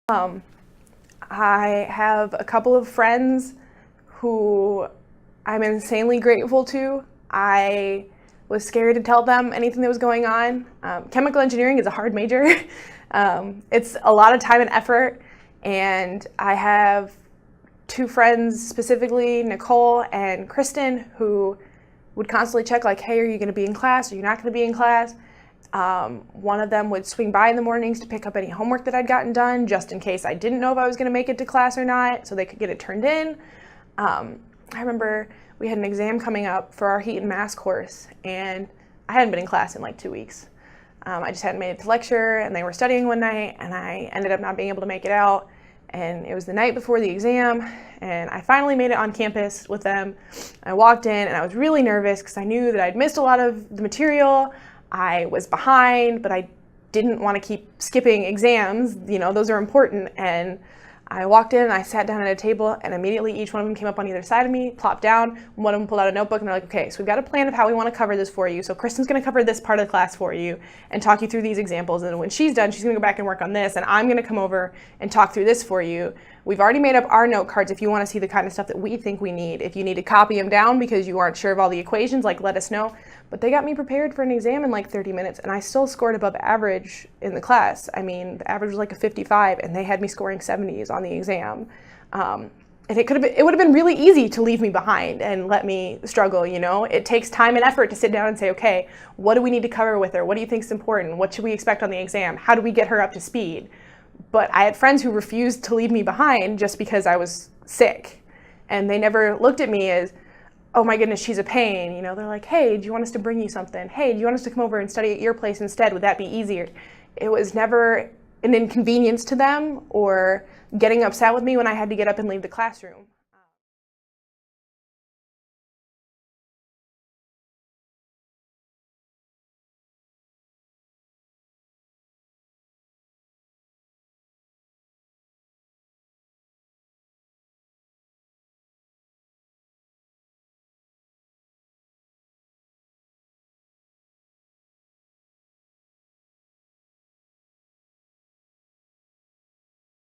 I have a couple of friends who I'm insanely grateful to. I was scared to tell them anything that was going on. Chemical engineering is a hard major. It's a lot of time and effort, and I have two friends, specifically Nicole and Kristen, who would constantly check like, hey, are you going to be in class? Are you not going to be in class? One of them would swing by in the mornings to pick up any homework that I'd gotten done, just in case I didn't know if I was going to make it to class or not, so they could get it turned in. I remember we had an exam coming up for our heat and mass course, and I hadn't been in class in like 2 weeks. I just hadn't made it to lecture, and they were studying one night, and I ended up not being able to make it out. And it was the night before the exam, and I finally made it on campus with them. I walked in, and I was really nervous because I knew that I'd missed a lot of the material. I was behind, but I didn't want to keep skipping exams. You know, those are important. And I walked in and I sat down at a table, and immediately each one of them came up on either side of me, plopped down. One of them pulled out a notebook, and they're like, okay, so we've got a plan of how we want to cover this for you. So Kristen's going to cover this part of the class for you and talk you through these examples. And when she's done, she's going to go back and work on this. And I'm going to come over and talk through this for you. We've already made up our note cards if you want to see the kind of stuff that we think we need. If you need to copy them down because you aren't sure of all the equations, like, let us know. But they got me prepared for an exam in like 30 minutes, and I still scored above average in the class. I mean, the average was like a 55, and they had me scoring 70s on the exam. And it would have been really easy to leave me behind and let me struggle, you know? It takes time and effort to sit down and say, okay, what do we need to cover with her? What do you think is important? What should we expect on the exam? How do we get her up to speed? But I had friends who refused to leave me behind just because I was sick. And they never looked at me as, oh my goodness, she's a pain. You know, they're like, hey, do you want us to bring you something? Hey, do you want us to come over and study at your place instead? Would that be easier? It was never an inconvenience to them or getting upset with me when I had to get up and leave the classroom.